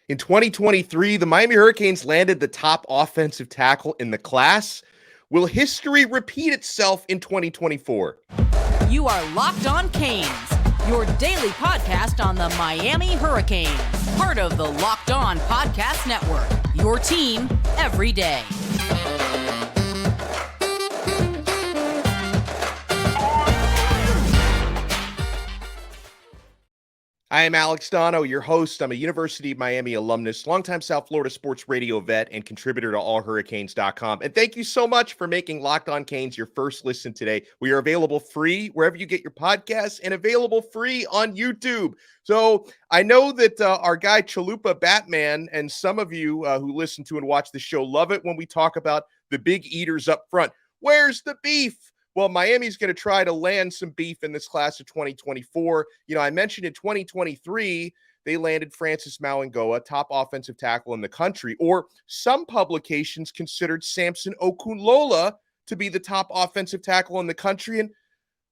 In 2023, the Miami Hurricanes landed the top offensive tackle in the class. Will history repeat itself in 2024? You are Locked On Canes, your daily podcast on the Miami Hurricanes, part of the Locked On Podcast Network, your team every day. I am Alex Donno, your host. I'm a University of Miami alumnus, longtime South Florida sports radio vet, and contributor to allhurricanes.com. And thank you so much for making Locked On Canes your first listen today. We are available free wherever you get your podcasts and available free on YouTube. So I know that our guy Chalupa Batman and some of you who listen to and watch the show love it when we talk about the big eaters up front. Where's the beef? Well, Miami's going to try to land some beef in this class of 2024. You know, I mentioned in 2023, they landed Francis Mauigoa, top offensive tackle in the country, or some publications considered Samson Okunlola to be the top offensive tackle in the country, and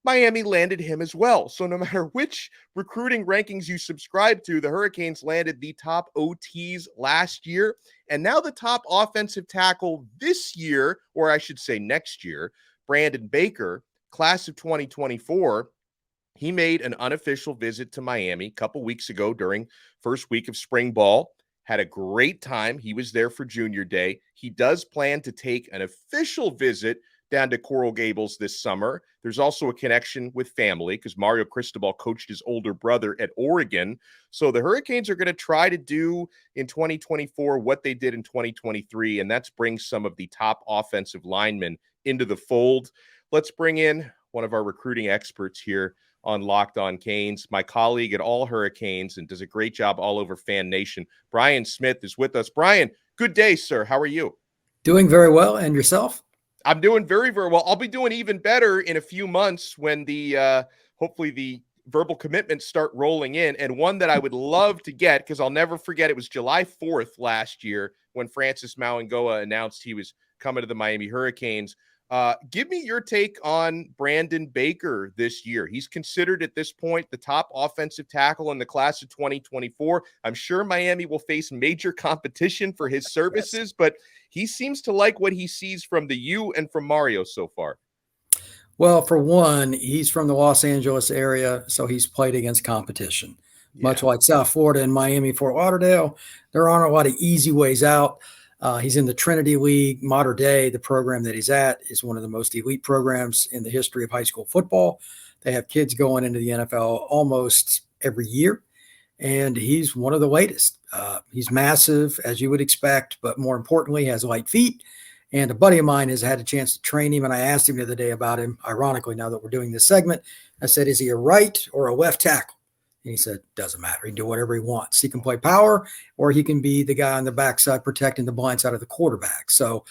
Miami landed him as well. So no matter which recruiting rankings you subscribe to, the Hurricanes landed the top OTs last year, and now the top offensive tackle this year, or I should say next year, Brandon Baker, class of 2024, he made an unofficial visit to Miami a couple weeks ago during first week of spring ball. Had a great time. He was there for Junior Day. He does plan to take an official visit down to Coral Gables this summer. There's also a connection with family because Mario Cristobal coached his older brother at Oregon. So the Hurricanes are going to try to do in 2024 what they did in 2023, and that's bring some of the top offensive linemen into the fold. Let's bring in one of our recruiting experts here on Locked On Canes, my colleague at All Hurricanes, and does a great job all over Fan Nation. Brian Smith is with us. Brian, good day, sir. How are you? Doing very well. And yourself? I'm doing very, very well. I'll be doing even better in a few months when the hopefully the verbal commitments start rolling in. And one that I would love to get, because I'll never forget, it was July 4th last year when Francis Mauigoa announced he was coming to the Miami Hurricanes. Give me your take on Brandon Baker this year. He's considered at this point the top offensive tackle in the class of 2024. I'm sure Miami will face major competition for his services, but he seems to like what he sees from the U and from Mario so far. Well, for one, he's from the Los Angeles area, so he's played against competition. Yeah. Much like South Florida and Miami, Fort Lauderdale, there aren't a lot of easy ways out. He's in the Trinity League. Mater Dei, the program that he's at, is one of the most elite programs in the history of high school football. They have kids going into the NFL almost every year, and he's one of the latest. He's massive, as you would expect, but more importantly, has light feet. And a buddy of mine has had a chance to train him, and I asked him the other day about him. Ironically, now that we're doing this segment, I said, is he a right or a left tackle? And he said, doesn't matter. He can do whatever he wants. He can play power, or he can be the guy on the backside protecting the blind side of the quarterback. So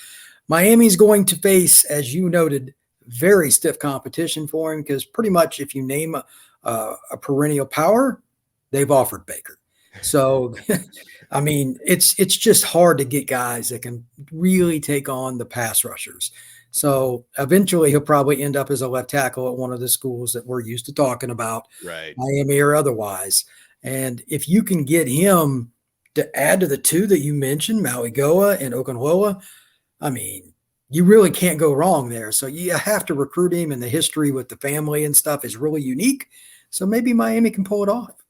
Miami's going to face, as you noted, very stiff competition for him, because pretty much if you name a perennial power, they've offered Baker. So, I mean, it's just hard to get guys that can really take on the pass rushers. So eventually he'll probably end up as a left tackle at one of the schools that we're used to talking about, right? Miami or otherwise. And if you can get him to add to the two that you mentioned, Mauigoa and Okunlola, I mean, you really can't go wrong there. So you have to recruit him, and the history with the family and stuff is really unique. So maybe Miami can pull it off.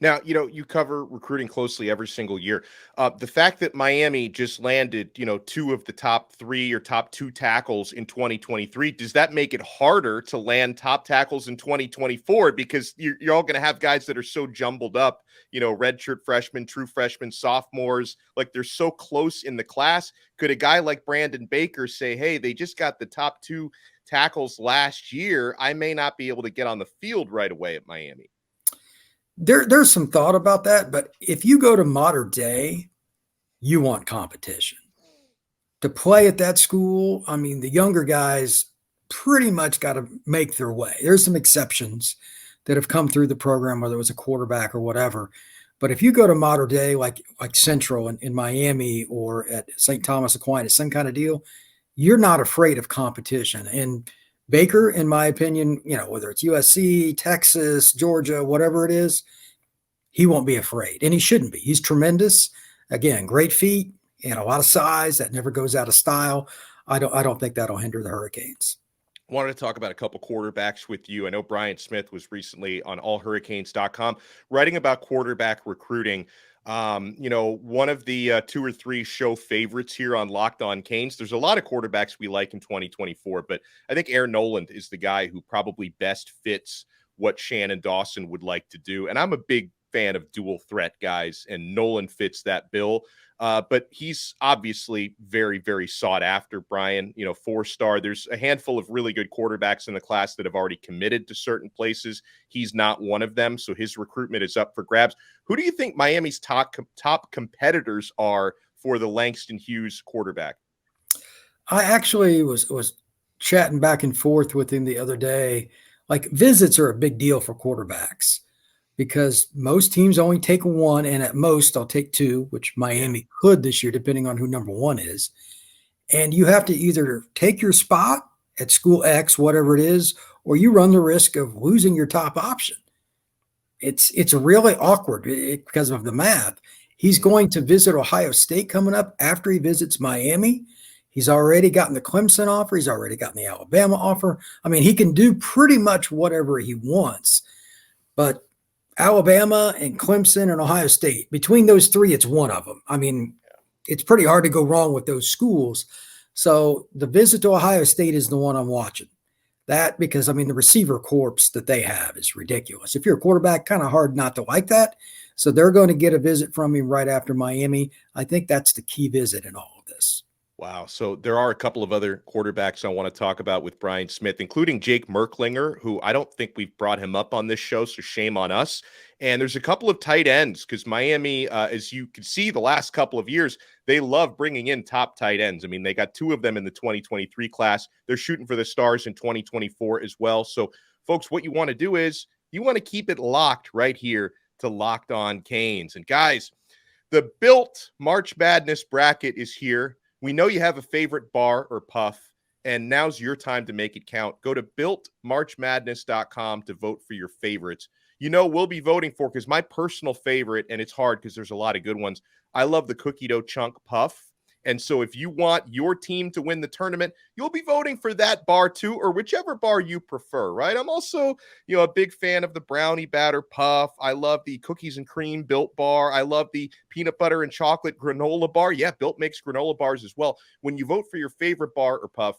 Now, you know, you cover recruiting closely every single year. The fact that Miami just landed, you know, two of the top three or top two tackles in 2023, does that make it harder to land top tackles in 2024? Because you're all going to have guys that are so jumbled up, you know, redshirt freshmen, true freshmen, sophomores, like they're so close in the class. Could a guy like Brandon Baker say, hey, they just got the top two tackles last year, I may not be able to get on the field right away at Miami? There's some thought about that, but if you go to Mater Dei, you want competition. To play at that school, I mean, the younger guys pretty much got to make their way. There's some exceptions that have come through the program, whether it was a quarterback or whatever. But if you go to Mater Dei, like Central in Miami or at St. Thomas Aquinas, some kind of deal, you're not afraid of competition. And Baker, in my opinion, you know, whether it's USC, Texas, Georgia, whatever it is, he won't be afraid, and he shouldn't be. He's tremendous. Again, great feet and a lot of size that never goes out of style. I don't think that'll hinder the Hurricanes. Wanted to talk about a couple quarterbacks with you. I know Brian Smith was recently on allhurricanes.com writing about quarterback recruiting. One of the 2 or 3 show favorites here on Locked On Canes. There's a lot of quarterbacks we like in 2024, but I think Aaron Noland is the guy who probably best fits what Shannon Dawson would like to do. And I'm a big fan of dual threat guys, and Noland fits that bill. But he's obviously very, very sought after, Brian, 4-star. There's a handful of really good quarterbacks in the class that have already committed to certain places. He's not one of them, so his recruitment is up for grabs. Who do you think Miami's top competitors are for the Langston Hughes quarterback? I actually was chatting back and forth with him the other day. Like, visits are a big deal for quarterbacks, because most teams only take 1, and at most I'll take 2, which Miami could this year, depending on who number 1 is. And you have to either take your spot at school X, whatever it is, or you run the risk of losing your top option. It's really awkward because of the math. He's going to visit Ohio State coming up after he visits Miami. He's already gotten the Clemson offer. He's already gotten the Alabama offer. I mean, he can do pretty much whatever he wants. But Alabama and Clemson and Ohio State, between those 3, it's one of them. I mean, it's pretty hard to go wrong with those schools. So the visit to Ohio State is the one I'm watching. That, because, I mean, the receiver corps that they have is ridiculous. If you're a quarterback, kind of hard not to like that. So they're going to get a visit from him right after Miami. I think that's the key visit in all of this. Wow. So there are a couple of other quarterbacks I want to talk about with Brian Smith, including Jake Merklinger, who I don't think we've brought him up on this show, so shame on us. And there's a couple of tight ends, because Miami, as you can see the last couple of years, they love bringing in top tight ends. I mean, they got 2 of them in the 2023 class. They're shooting for the stars in 2024 as well. So, folks, what you want to do is you want to keep it locked right here to Locked On Canes. And guys, the Built March Madness bracket is here. We know you have a favorite bar or puff, and now's your time to make it count. Go to builtmarchmadness.com to vote for your favorites. We'll be voting for, because my personal favorite, and it's hard because there's a lot of good ones, I love the cookie dough chunk puff. And so if you want your team to win the tournament, you'll be voting for that bar too, or whichever bar you prefer, right? I'm also, a big fan of the brownie batter puff. I love the cookies and cream Built bar. I love the peanut butter and chocolate granola bar. Yeah, Built makes granola bars as well. When you vote for your favorite bar or puff,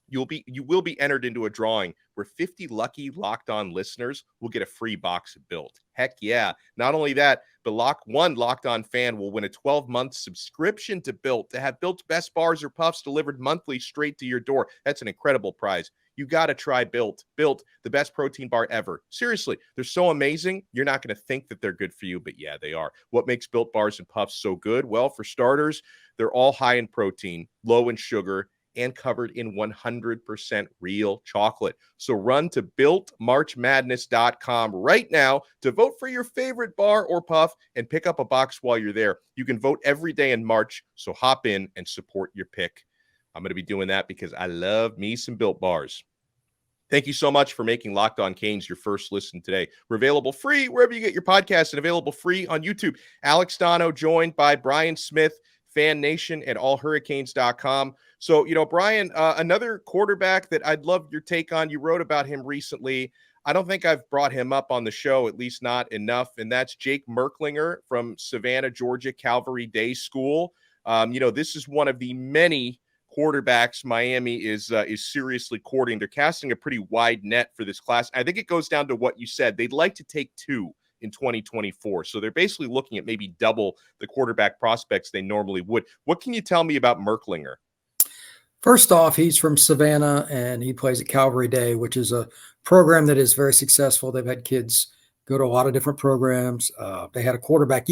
you will be entered into a drawing where 50 lucky Locked On listeners will get a free box of Built. Heck yeah. Not only that, but one Locked On fan will win a 12-month subscription to Built to have Built's best bars or puffs delivered monthly straight to your door. That's an incredible prize. You got to try Built. Built, the best protein bar ever. Seriously, they're so amazing, you're not going to think that they're good for you, but yeah, they are. What makes Built bars and puffs so good? Well, for starters, they're all high in protein, low in sugar, and covered in 100% real chocolate. So run to builtmarchmadness.com right now to vote for your favorite bar or puff and pick up a box while you're there. You can vote every day in March, so hop in and support your pick. I'm going to be doing that because I love me some Built bars. Thank you so much for making Locked On Canes your first listen today. We're available free wherever you get your podcasts, and available free on YouTube. Alex Donno joined by Brian Smith, Fan Nation at allhurricanes.com. So, Brian, another quarterback that I'd love your take on. You wrote about him recently. I don't think I've brought him up on the show, at least not enough, and that's Jake Merklinger from Savannah, Georgia, Calvary Day School. This is one of the many quarterbacks Miami is seriously courting. They're casting a pretty wide net for this class. I think it goes down to what you said. They'd like to take 2 in 2024. So they're basically looking at maybe double the quarterback prospects they normally would. What can you tell me about Merklinger? First off, he's from Savannah, and he plays at Calvary Day, which is a program that is very successful. They've had kids go to a lot of different programs. They had a quarterback.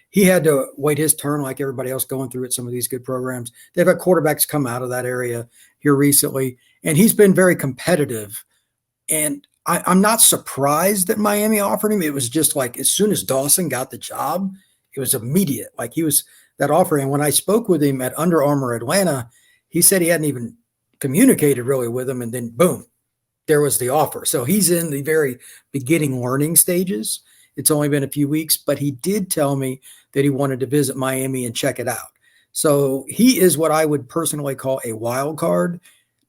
He had to wait his turn like everybody else going through at some of these good programs. They've had quarterbacks come out of that area here recently, and he's been very competitive. And I'm not surprised that Miami offered him. It was just like as soon as Dawson got the job, it was immediate. Like he was that offer. And when I spoke with him at Under Armour Atlanta, he said he hadn't even communicated really with him. And then boom, there was the offer. So he's in the very beginning learning stages. It's only been a few weeks, but he did tell me that he wanted to visit Miami and check it out. So he is what I would personally call a wild card.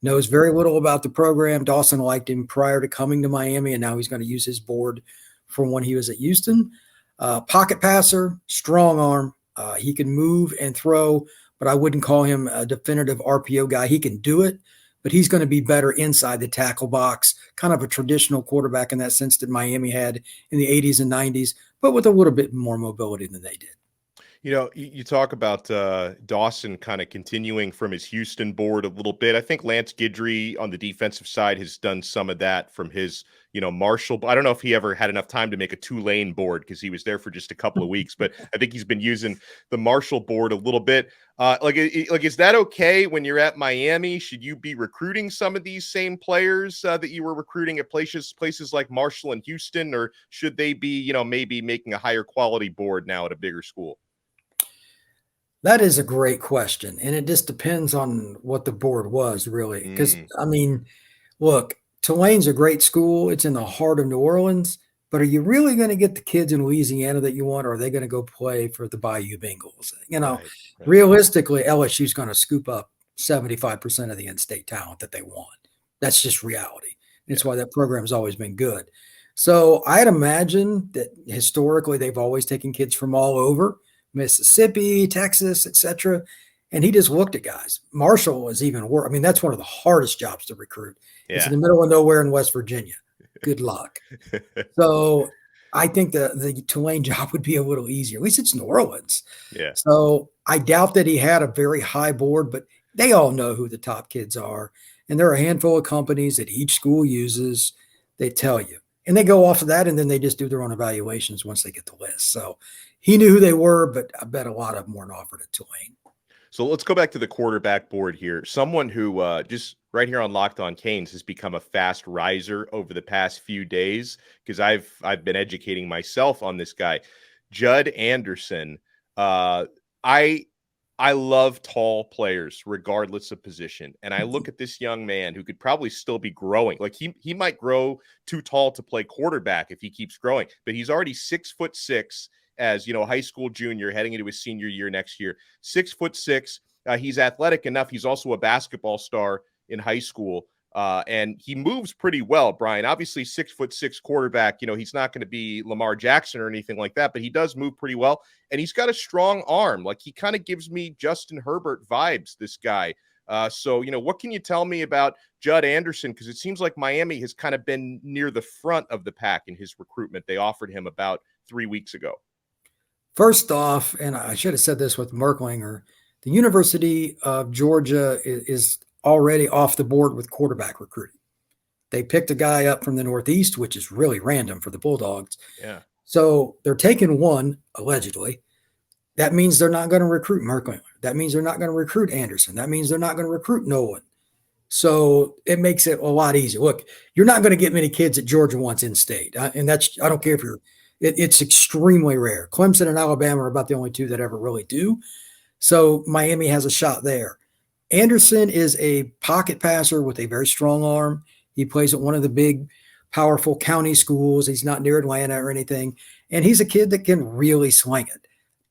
Knows very little about the program. Dawson liked him prior to coming to Miami, and now he's going to use his board from when he was at Houston. Pocket passer, strong arm. He can move and throw, but I wouldn't call him a definitive RPO guy. He can do it, but he's going to be better inside the tackle box, kind of a traditional quarterback in that sense that Miami had in the 80s and 90s, but with a little bit more mobility than they did. You know, you talk about Dawson kind of continuing from his Houston board a little bit. I think Lance Guidry on the defensive side has done some of that from his, Marshall. I don't know if he ever had enough time to make a Tulane board because he was there for just a couple of weeks, but I think he's been using the Marshall board a little bit. Is that okay when you're at Miami? Should you be recruiting some of these same players that you were recruiting at places like Marshall and Houston, or should they be, maybe making a higher quality board now at a bigger school? That is a great question. And it just depends on what the board was, really. Because, look, Tulane's a great school. It's in the heart of New Orleans. But are you really going to get the kids in Louisiana that you want, or are they going to go play for the Bayou Bengals? Right. Realistically, LSU's going to scoop up 75% of the in-state talent that they want. That's just reality. It's why that program's always been good. So I'd imagine that historically they've always taken kids from all over. Mississippi, Texas, etc. And he just looked at guys. Marshall is even worse. I mean, that's one of the hardest jobs to recruit. Yeah. It's in the middle of nowhere in West Virginia. Good luck. So I think the Tulane job would be a little easier. At least it's New Orleans. Yeah. So I doubt that he had a very high board, but they all know who the top kids are. And there are a handful of companies that each school uses. They tell you. And they go off of that, and then they just do their own evaluations once they get the list. So he knew who they were, but I bet a lot of them weren't offered at Tulane. So let's go back to the quarterback board here. Someone who just right here on Locked On Canes has become a fast riser over the past few days because I've been educating myself on this guy, Judd Anderson. I love tall players regardless of position. And I look at this young man who could probably still be growing. Like he might grow too tall to play quarterback if he keeps growing, but he's already 6'6" as, a high school junior heading into his senior year next year. 6'6". He's athletic enough. He's also a basketball star in high school. And he moves pretty well, Brian. Obviously, 6'6" quarterback. He's not going to be Lamar Jackson or anything like that, but he does move pretty well. And he's got a strong arm. Like he kind of gives me Justin Herbert vibes, this guy. So, what can you tell me about Judd Anderson? Because it seems like Miami has kind of been near the front of the pack in his recruitment. They offered him about 3 weeks ago. First off, and I should have said this with Merklinger, the University of Georgia is already off the board with quarterback recruiting. They picked a guy up from the Northeast, which is really random for the Bulldogs. Yeah. So they're taking one, allegedly. That means they're not going to recruit Merklinger. That means they're not going to recruit Anderson. That means they're not going to recruit Nolan. So it makes it a lot easier. Look, you're not going to get many kids that Georgia wants in state. And I don't care if it's extremely rare. Clemson and Alabama are about the only two that ever really do. So Miami has a shot there. Anderson is a pocket passer with a very strong arm. He plays at one of the big, powerful county schools. He's not near Atlanta or anything. And he's a kid that can really swing it.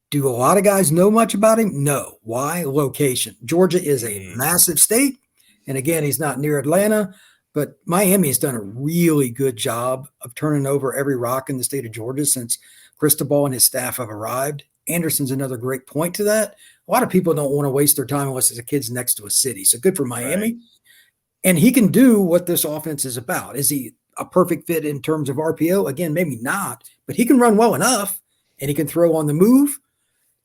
Do a lot of guys know much about him? No. Why? Location. Georgia is a massive state. And again, he's not near Atlanta. But Miami has done a really good job of turning over every rock in the state of Georgia since Cristobal and his staff have arrived. Anderson's another great point to that. A lot of people don't want to waste their time unless the kid's next to a city. So good for Miami. Right. And he can do what this offense is about. Is he a perfect fit in terms of RPO? Again, maybe not, but he can run well enough and he can throw on the move.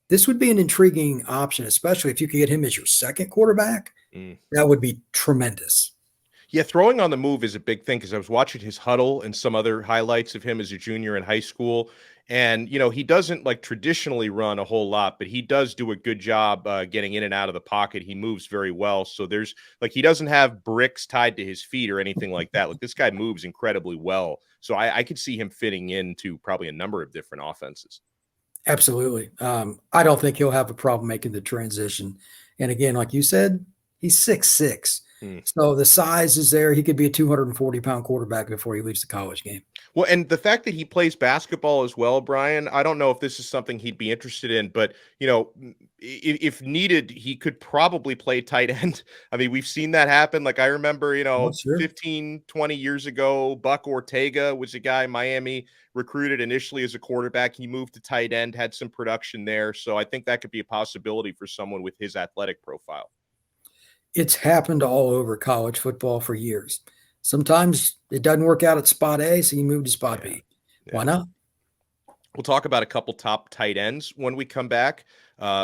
This would be an intriguing option, especially if you could get him as your second quarterback. That would be tremendous. Yeah, throwing on the move is a big thing because I was watching his huddle and some other highlights of him as a junior in high school. And, he doesn't traditionally run a whole lot, but he does do a good job getting in and out of the pocket. He moves very well. So there's he doesn't have bricks tied to his feet or anything like that. This guy moves incredibly well. So I could see him fitting into probably a number of different offenses. Absolutely. I don't think he'll have a problem making the transition. And again, like you said, he's 6'6". So the size is there. He could be a 240-pound quarterback before he leaves the college game. Well, and the fact that he plays basketball as well, Brian, I don't know if this is something he'd be interested in, but, if needed, he could probably play tight end. I mean, we've seen that happen. Like I remember, Oh, sure. 15, 20 years ago, Buck Ortega was a guy Miami recruited initially as a quarterback. He moved to tight end, had some production there. So I think that could be a possibility for someone with his athletic profile. It's happened all over college football for years. Sometimes it doesn't work out at spot A, so you move to spot B. Why not? We'll talk about a couple top tight ends when we come back.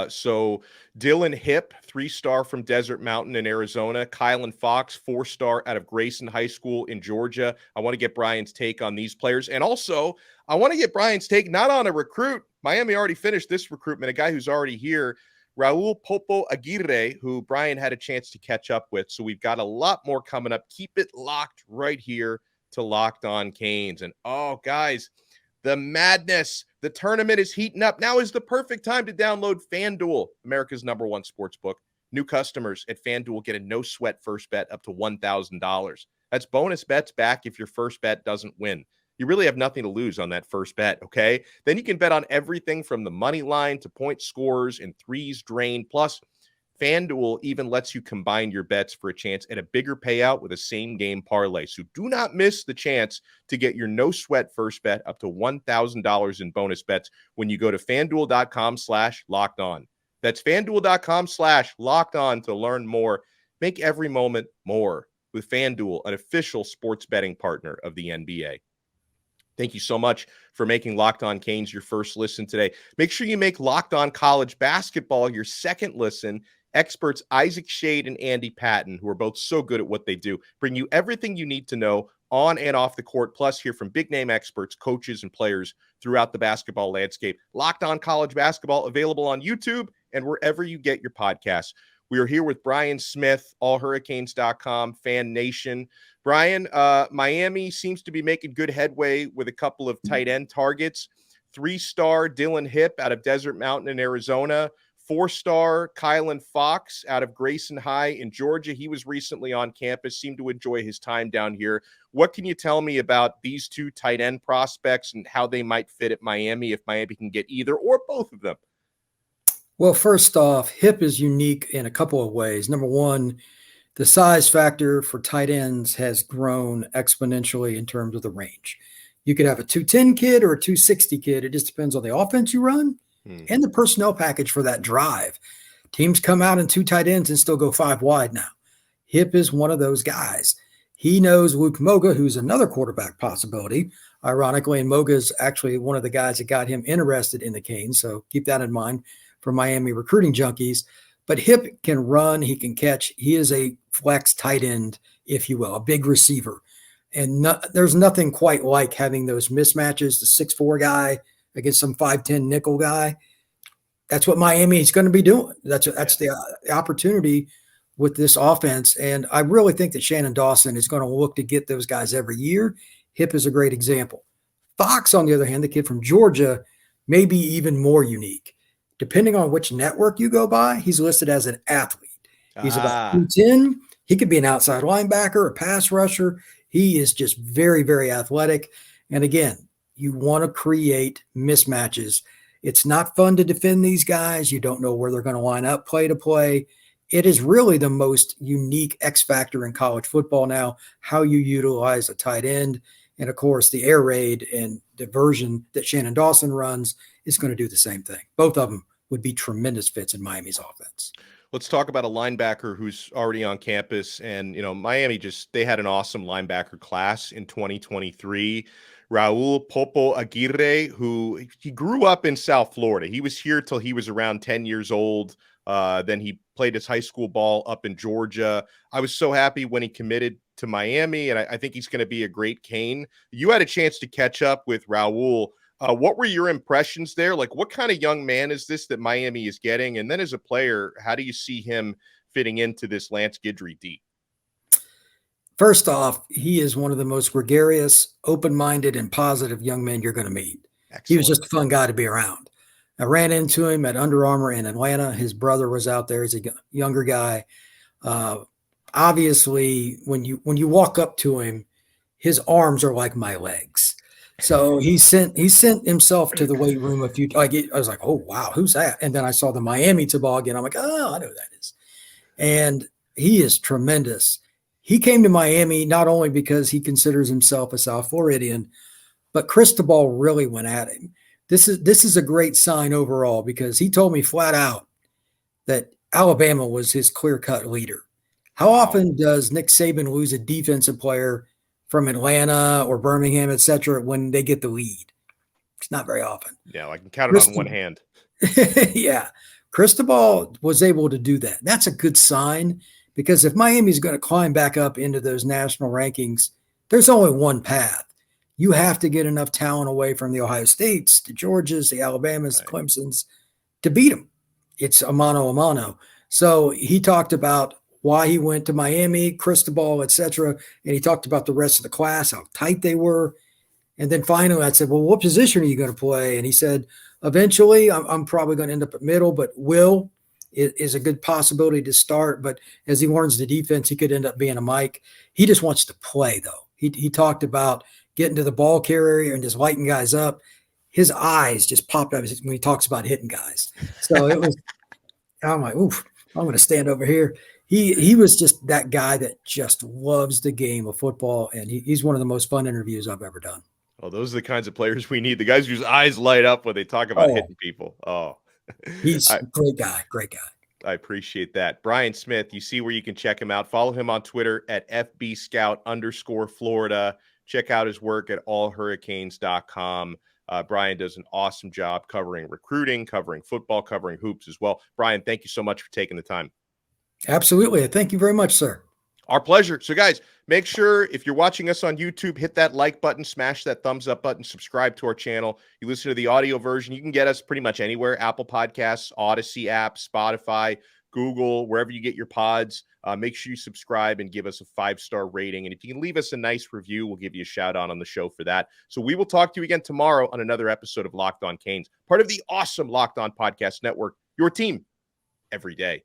So Dillon Hipp, 3-star from Desert Mountain in Arizona. Kylan Fox, 4-star out of Grayson High School in Georgia. I want to get Brian's take on these players. And also, I want to get Brian's take not on a recruit. Miami already finished this recruitment, a guy who's already here, Raul Popo Aguirre, who Brian had a chance to catch up with. So we've got a lot more coming up. Keep it locked right here to Locked On Canes. And, guys, the madness. The tournament is heating up. Now is the perfect time to download FanDuel, America's #1 sports book. New customers at FanDuel get a no-sweat first bet up to $1,000. That's bonus bets back if your first bet doesn't win. You really have nothing to lose on that first bet, okay? Then you can bet on everything from the money line to point scores and threes drained. Plus, FanDuel even lets you combine your bets for a chance at a bigger payout with a same-game parlay. So do not miss the chance to get your no-sweat first bet up to $1,000 in bonus bets when you go to FanDuel.com/lockedon. That's FanDuel.com/lockedon to learn more. Make every moment more with FanDuel, an official sports betting partner of the NBA. Thank you so much for making Locked On Canes your first listen today. Make sure you make Locked On College Basketball your second listen. Experts Isaac Shade and Andy Patton, who are both so good at what they do, bring you everything you need to know on and off the court, plus hear from big-name experts, coaches, and players throughout the basketball landscape. Locked On College Basketball, available on YouTube and wherever you get your podcasts. We are here with Brian Smith, allhurricanes.com, Fan Nation. Brian, Miami seems to be making good headway with a couple of tight end targets. 3-star Dillon Hipp out of Desert Mountain in Arizona. 4-star Kylan Fox out of Grayson High in Georgia. He was recently on campus, seemed to enjoy his time down here. What can you tell me about these two tight end prospects and how they might fit at Miami if Miami can get either or both of them? Well, first off, Hipp is unique in a couple of ways. Number one, the size factor for tight ends has grown exponentially in terms of the range. You could have a 210 kid or a 260 kid. It just depends on the offense you run and the personnel package for that drive. Teams come out in 2 tight ends and still go 5 wide now. Hipp is one of those guys. He knows Luke Moga, who's another quarterback possibility, ironically, and Moga is actually one of the guys that got him interested in the Canes, so keep that in mind for Miami recruiting junkies. But Hipp can run, he can catch. He is a flex tight end, if you will, a big receiver. And there's nothing quite like having those mismatches, the 6'4" guy against some 5'10" nickel guy. That's what Miami is going to be doing. That's the opportunity with this offense. And I really think that Shannon Dawson is going to look to get those guys every year. Hipp is a great example. Fox, on the other hand, the kid from Georgia, may be even more unique. Depending on which network you go by, he's listed as an athlete. He's about 210. He could be an outside linebacker, a pass rusher. He is just very, very athletic. And again, you want to create mismatches. It's not fun to defend these guys. You don't know where they're going to line up play to play. It is really the most unique X factor in college football now, how you utilize a tight end. And of course, the air raid and the version that Shannon Dawson runs is going to do the same thing. Both of them would be tremendous fits in Miami's offense. Let's talk about a linebacker who's already on campus. And, Miami they had an awesome linebacker class in 2023. Raul Popo Aguirre, who he grew up in South Florida. He was here till he was around 10 years old. Then he played his high school ball up in Georgia. I was so happy when he committed to Miami, and I think he's going to be a great Cane. You had a chance to catch up with Raul. What were your impressions there? Like, what kind of young man is this that Miami is getting? And then as a player, how do you see him fitting into this Lance Guidry D? First off, he is one of the most gregarious, open-minded, and positive young men you're going to meet. Excellent. He was just a fun guy to be around. I ran into him at Under Armour in Atlanta. His brother was out there. He's a younger guy. obviously when you walk up to him, his arms are like my legs. So he sent himself to the weight room a few. I was like, oh wow, who's that? And then I saw the Miami toboggan. I'm like, oh, I know who that is. And he is tremendous. He came to Miami not only because he considers himself a South Floridian, but Cristobal really went at him. This is a great sign overall because he told me flat out that Alabama was his clear-cut leader. How often does Nick Saban lose a defensive player from Atlanta or Birmingham, et cetera, when they get the lead? It's not very often. Yeah, I can count it on one hand. Yeah. Cristobal was able to do that. That's a good sign because if Miami's going to climb back up into those national rankings, there's only one path. You have to get enough talent away from the Ohio States, the Georgias, the Alabamas, the Clemsons to beat them. It's Amano Amano. So he talked about why he went to Miami, Cristobal, et cetera. And he talked about the rest of the class, how tight they were. And then finally I said, well, what position are you going to play? And he said, eventually I'm probably going to end up at middle, but Will is a good possibility to start. But as he learns the defense, he could end up being a Mike. He just wants to play, though. He talked about getting to the ball carrier and just lighting guys up. His eyes just popped up when he talks about hitting guys. So it was, I'm like, oof, I'm going to stand over here. He was just that guy that just loves the game of football, and he's one of the most fun interviews I've ever done. Oh, those are the kinds of players we need. The guys whose eyes light up when they talk about hitting people. Oh, he's a great guy. Great guy. I appreciate that. Brian Smith, you see where you can check him out. Follow him on Twitter at FBScout_Florida. Check out his work at allhurricanes.com. Brian does an awesome job covering recruiting, covering football, covering hoops as well. Brian, thank you so much for taking the time. Absolutely. Thank you very much, sir. Our pleasure. So, guys, make sure if you're watching us on YouTube, hit that like button, smash that thumbs up button, subscribe to our channel. You listen to the audio version. You can get us pretty much anywhere: Apple Podcasts, Odyssey app, Spotify, Google, wherever you get your pods. Make sure you subscribe and give us a 5-star rating. And if you can leave us a nice review, we'll give you a shout out on the show for that. So we will talk to you again tomorrow on another episode of Locked On Canes, part of the awesome Locked On Podcast Network, your team every day.